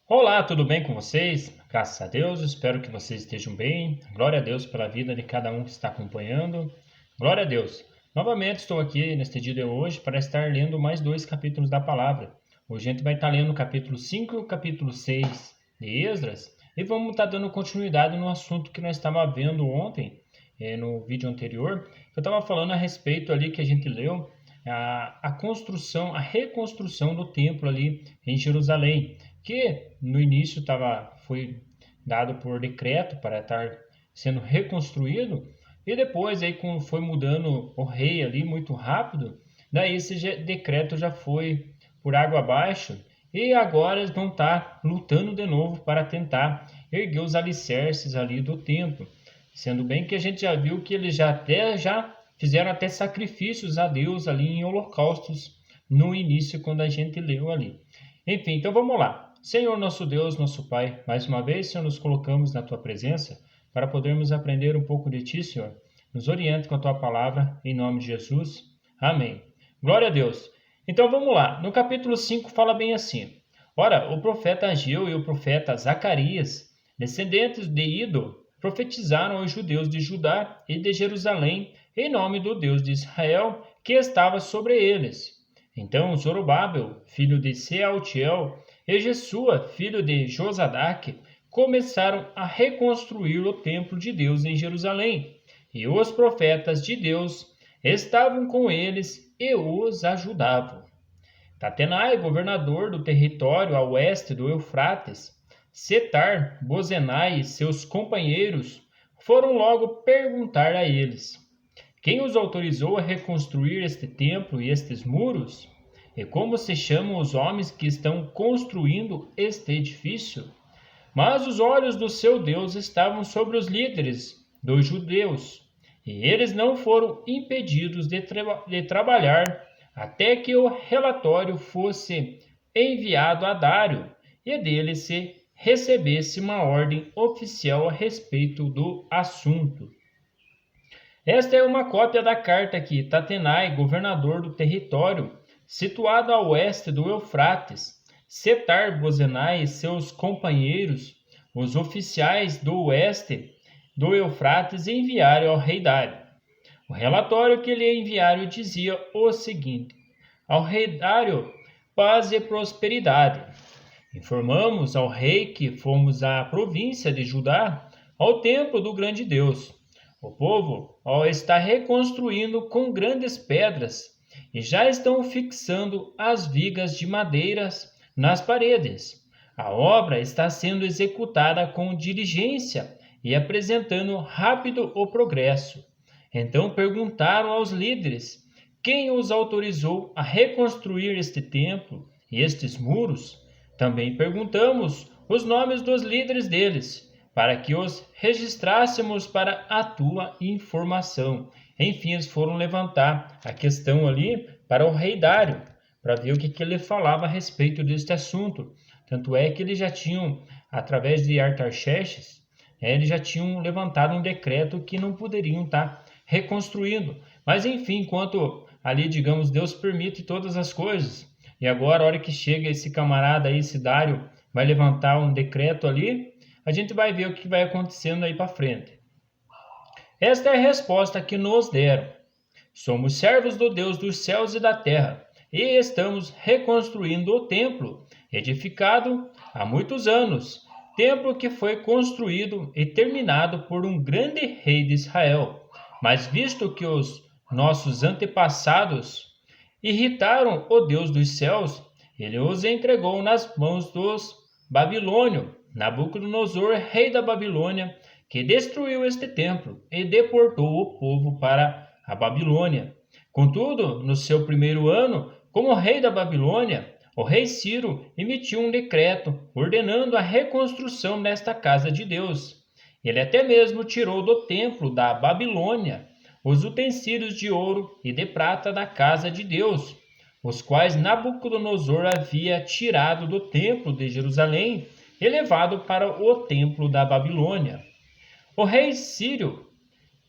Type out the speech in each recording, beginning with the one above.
Olá, tudo bem com vocês? Graças a Deus, espero que vocês estejam bem. Glória a Deus pela vida de cada um que está acompanhando. Glória a Deus. Novamente estou aqui neste dia de hoje para estar lendo mais dois capítulos da palavra. Hoje a gente vai estar lendo o capítulo 5 e o capítulo 6 de Esdras e vamos estar dando continuidade no assunto que nós estávamos vendo ontem, no vídeo anterior. Eu estava falando a respeito ali que a gente leu a construção, a reconstrução do templo ali em Jerusalém, que no início foi dado por decreto para estar sendo reconstruído, e depois aí foi mudando o rei ali muito rápido, daí esse decreto já foi por água abaixo, e agora eles vão estar lutando de novo para tentar erguer os alicerces ali do templo, sendo bem que a gente já viu que eles já fizeram até sacrifícios a Deus ali em holocaustos no início, quando a gente leu ali. Enfim, então vamos lá. Senhor nosso Deus, nosso Pai, mais uma vez, Senhor, nos colocamos na Tua presença para podermos aprender um pouco de Ti, Senhor. Nos oriente com a Tua palavra, em nome de Jesus. Amém. Glória a Deus. Então vamos lá. No capítulo 5 fala bem assim. Ora, o profeta Ageu e o profeta Zacarias, descendentes de Ido, profetizaram aos judeus de Judá e de Jerusalém em nome do Deus de Israel, que estava sobre eles. Então Zorobabel, filho de Sealtiel, e Jesua, filho de Josadaque, começaram a reconstruir o templo de Deus em Jerusalém, e os profetas de Deus estavam com eles e os ajudavam. Tatenai, governador do território a oeste do Eufrates, Setar, Bozenai e seus companheiros foram logo perguntar a eles: quem os autorizou a reconstruir este templo e estes muros? E como se chamam os homens que estão construindo este edifício? Mas os olhos do seu Deus estavam sobre os líderes dos judeus, e eles não foram impedidos de trabalhar até que o relatório fosse enviado a Dário e dele se recebesse uma ordem oficial a respeito do assunto. Esta é uma cópia da carta que Tatenai, governador do território, situado a oeste do Eufrates, Setar-Bozenai e seus companheiros, os oficiais do oeste do Eufrates, enviaram ao rei Dário. O relatório que lhe enviaram dizia o seguinte: ao rei Dário, paz e prosperidade. Informamos ao rei que fomos à província de Judá, ao templo do grande Deus. O povo está reconstruindo com grandes pedras e já estão fixando as vigas de madeiras nas paredes. A obra está sendo executada com diligência e apresentando rápido o progresso. Então perguntaram aos líderes quem os autorizou a reconstruir este templo e estes muros. Também perguntamos os nomes dos líderes deles, para que os registrássemos para a tua informação. Enfim, eles foram levantar a questão ali para o rei Dário, para ver o que ele falava a respeito deste assunto. Tanto é que eles já tinham, através de Artaxerxes, eles já tinham levantado um decreto que não poderiam estar reconstruindo. Mas enfim, enquanto ali, digamos, Deus permite todas as coisas, e agora, a hora que chega esse camarada aí, esse Dário, vai levantar um decreto ali, a gente vai ver o que vai acontecendo aí para frente. Esta é a resposta que nos deram. Somos servos do Deus dos céus e da terra, e estamos reconstruindo o templo, edificado há muitos anos, templo que foi construído e terminado por um grande rei de Israel. Mas visto que os nossos antepassados irritaram o Deus dos céus, ele os entregou nas mãos dos babilônios, Nabucodonosor, rei da Babilônia, que destruiu este templo e deportou o povo para a Babilônia. Contudo, no seu primeiro ano, como rei da Babilônia, o rei Ciro emitiu um decreto ordenando a reconstrução desta casa de Deus. Ele até mesmo tirou do templo da Babilônia os utensílios de ouro e de prata da casa de Deus, os quais Nabucodonosor havia tirado do templo de Jerusalém e levado para o templo da Babilônia. O rei Sírio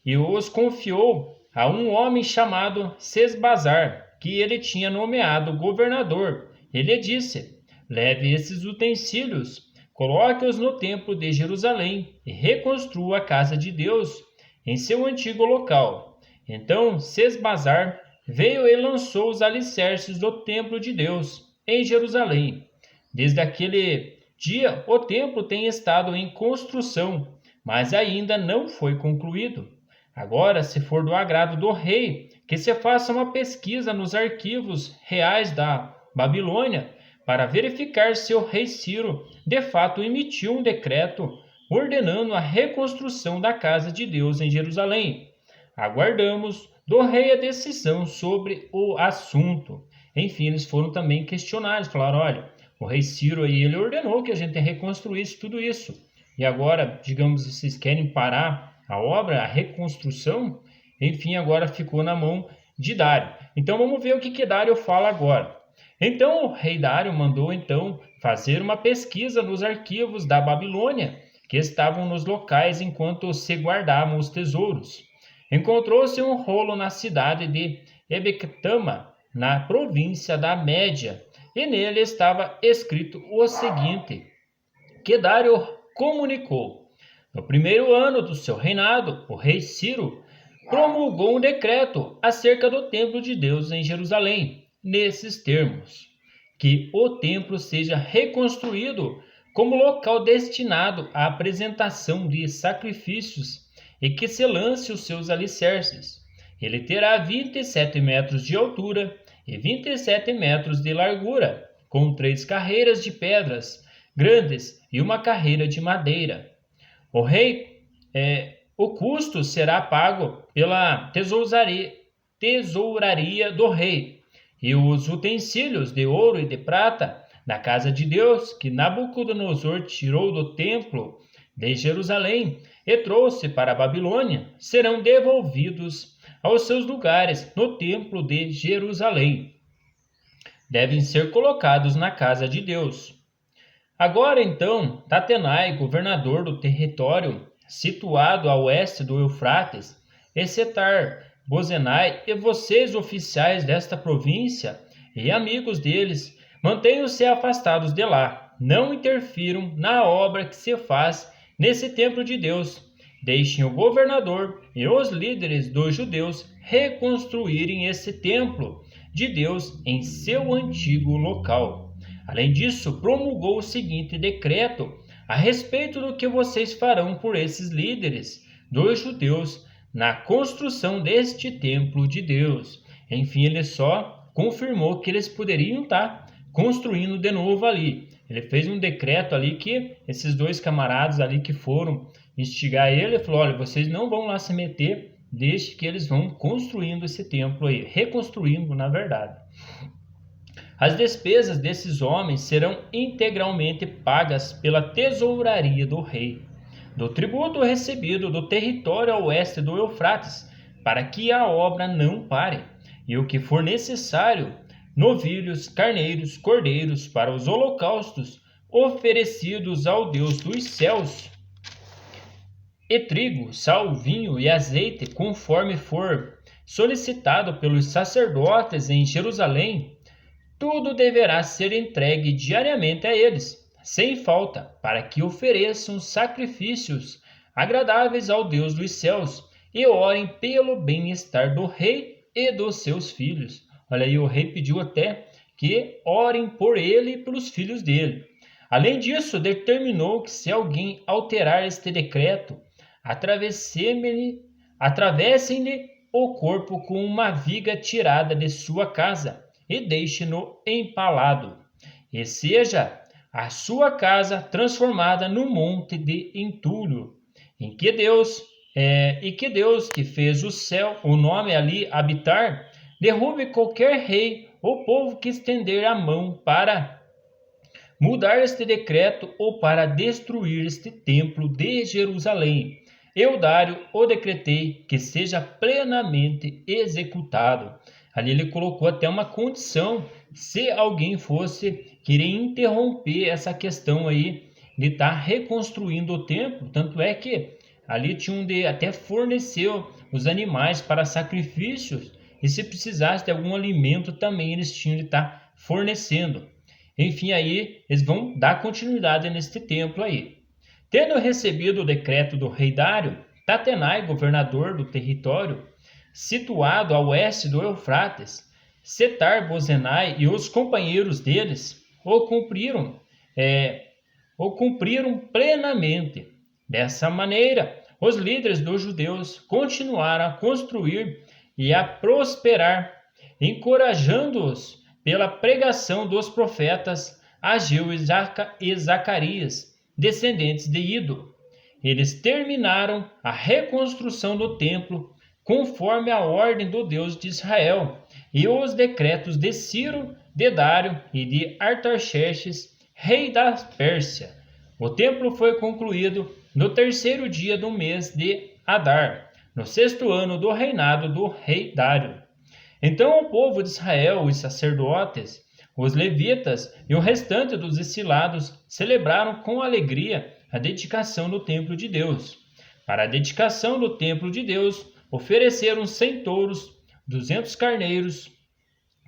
e os confiou a um homem chamado Sesbazar, que ele tinha nomeado governador. Ele disse: leve esses utensílios coloque-os no templo de Jerusalém e reconstrua a casa de Deus em seu antigo local. Então Sesbazar veio e lançou os alicerces do templo de Deus em Jerusalém. Desde aquele dia, o templo tem estado em construção, mas ainda não foi concluído. Agora, se for do agrado do rei, que se faça uma pesquisa nos arquivos reais da Babilônia para verificar se o rei Ciro de fato emitiu um decreto ordenando a reconstrução da casa de Deus em Jerusalém. Aguardamos do rei a decisão sobre o assunto. Enfim, eles foram também questionados, falaram, olha, o rei Ciro aí, ele ordenou que a gente reconstruísse tudo isso. E agora, digamos, vocês querem parar a obra, a reconstrução? Enfim, agora ficou na mão de Dário. Então vamos ver o que Dário fala agora. Então o rei Dário mandou então fazer uma pesquisa nos arquivos da Babilônia, que estavam nos locais enquanto se guardavam os tesouros. Encontrou-se um rolo na cidade de Ebectama, na província da Média, e nele estava escrito o seguinte, que Dário comunicou. No primeiro ano do seu reinado, o rei Ciro promulgou um decreto acerca do templo de Deus em Jerusalém, nesses termos, que o templo seja reconstruído como local destinado à apresentação de sacrifícios e que se lance os seus alicerces. Ele terá 27 metros de altura e 27 metros de largura, com 3 carreiras de pedras grandes e uma carreira de madeira. O custo será pago pela tesouraria do rei, e os utensílios de ouro e de prata da casa de Deus que Nabucodonosor tirou do templo de Jerusalém e trouxe para a Babilônia serão devolvidos aos seus lugares no templo de Jerusalém. Devem ser colocados na casa de Deus. Agora então, Tatenai, governador do território situado a oeste do Eufrates, e Setar-Bozenai, e vocês, oficiais desta província e amigos deles, mantenham-se afastados de lá. Não interfiram na obra que se faz nesse templo de Deus. Deixem o governador e os líderes dos judeus reconstruírem esse templo de Deus em seu antigo local. Além disso, promulgou o seguinte decreto a respeito do que vocês farão por esses líderes dos judeus na construção deste templo de Deus. Enfim, ele só confirmou que eles poderiam estar construindo de novo ali. Ele fez um decreto ali que esses 2 camaradas ali que foram instigar ele, falou, olha, vocês não vão lá se meter, deixe que eles vão construindo esse templo aí, reconstruindo na verdade. As despesas desses homens serão integralmente pagas pela tesouraria do rei, do tributo recebido do território a oeste do Eufrates, para que a obra não pare, e o que for necessário, novilhos, carneiros, cordeiros para os holocaustos oferecidos ao Deus dos céus, e trigo, sal, vinho e azeite, conforme for solicitado pelos sacerdotes em Jerusalém, tudo deverá ser entregue diariamente a eles, sem falta, para que ofereçam sacrifícios agradáveis ao Deus dos céus e orem pelo bem-estar do rei e dos seus filhos. Olha aí, o rei pediu até que orem por ele e pelos filhos dele. Além disso, determinou que se alguém alterar este decreto, atravessem-lhe o corpo com uma viga tirada de sua casa e deixe-no empalado, e seja a sua casa transformada num monte de entulho, que Deus que fez o céu, o nome ali habitar, derrube qualquer rei ou povo que estender a mão para mudar este decreto ou para destruir este templo de Jerusalém. Eu, Dário, o decretei que seja plenamente executado. Ali ele colocou até uma condição, se alguém fosse querer interromper essa questão aí de estar reconstruindo o templo, tanto é que ali tinham de até fornecer os animais para sacrifícios, e se precisasse de algum alimento também eles tinham de estar fornecendo. Enfim, aí eles vão dar continuidade neste templo aí. Tendo recebido o decreto do rei Dário, Tatenai, governador do território situado a oeste do Eufrates, Setar-Bozenai e os companheiros deles o cumpriram plenamente. Dessa maneira, os líderes dos judeus continuaram a construir e a prosperar, encorajando-os pela pregação dos profetas Ageu e Zacarias, descendentes de Ido. Eles terminaram a reconstrução do templo conforme a ordem do Deus de Israel e os decretos de Ciro, de Dário e de Artaxerxes, rei da Pérsia. O templo foi concluído no terceiro dia do mês de Adar, no sexto ano do reinado do rei Dário. Então o povo de Israel, os sacerdotes, os levitas e o restante dos exilados celebraram com alegria a dedicação do templo de Deus. Para a dedicação do templo de Deus, ofereceram 100 touros, 200 carneiros,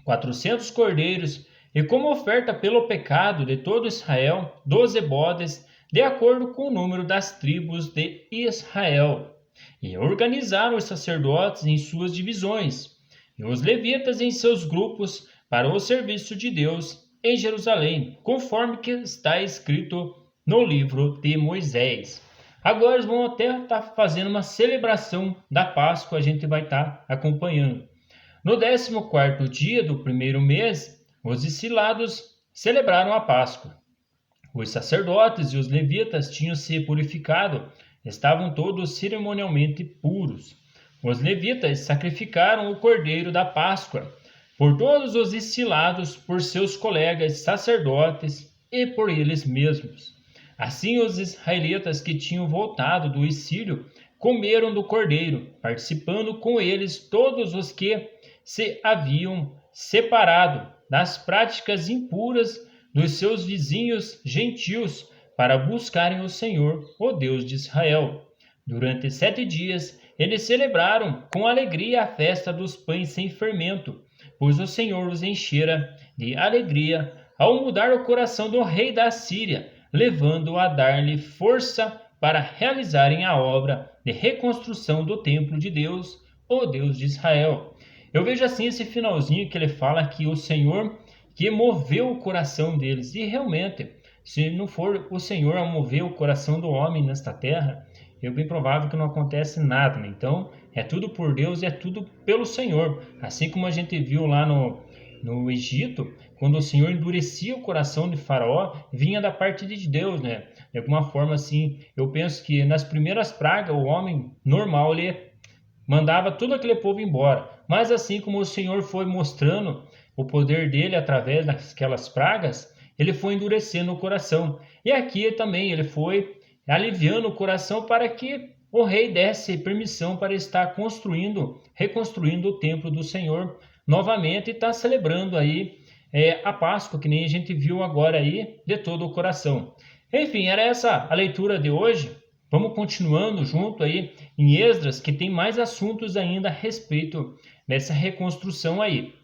400 cordeiros e como oferta pelo pecado de todo Israel, 12 bodes, de acordo com o número das tribos de Israel. E organizaram os sacerdotes em suas divisões e os levitas em seus grupos para o serviço de Deus em Jerusalém, conforme que está escrito no livro de Moisés. Agora eles vão até estar fazendo uma celebração da Páscoa, a gente vai estar acompanhando. No 14º dia do primeiro mês, os exilados celebraram a Páscoa. Os sacerdotes e os levitas tinham se purificado, estavam todos cerimonialmente puros. Os levitas sacrificaram o cordeiro da Páscoa por todos os exilados, por seus colegas sacerdotes e por eles mesmos. Assim, os israelitas que tinham voltado do exílio comeram do cordeiro, participando com eles todos os que se haviam separado das práticas impuras dos seus vizinhos gentios para buscarem o Senhor, o Deus de Israel. Durante 7 dias, eles celebraram com alegria a festa dos pães sem fermento, pois o Senhor os enchera de alegria ao mudar o coração do rei da Síria, levando-o a dar-lhe força para realizarem a obra de reconstrução do templo de Deus, o Deus de Israel. Eu vejo assim esse finalzinho que ele fala que o Senhor que moveu o coração deles, e realmente, se não for o Senhor a mover o coração do homem nesta terra, é bem provável que não acontece nada, né? Então, é tudo por Deus e é tudo pelo Senhor. Assim como a gente viu lá no Egito, quando o Senhor endurecia o coração de Faraó, vinha da parte de Deus, né? De alguma forma, assim, eu penso que nas primeiras pragas, o homem normal, ele mandava todo aquele povo embora. Mas assim como o Senhor foi mostrando o poder dele através daquelas pragas, ele foi endurecendo o coração. E aqui também ele foi aliviando o coração para que o rei desse permissão para estar reconstruindo o templo do Senhor novamente e está celebrando aí a Páscoa, que nem a gente viu agora aí, de todo o coração. Enfim, era essa a leitura de hoje. Vamos continuando junto aí em Esdras, que tem mais assuntos ainda a respeito dessa reconstrução aí.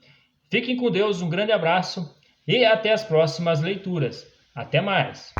Fiquem com Deus, um grande abraço e até as próximas leituras. Até mais!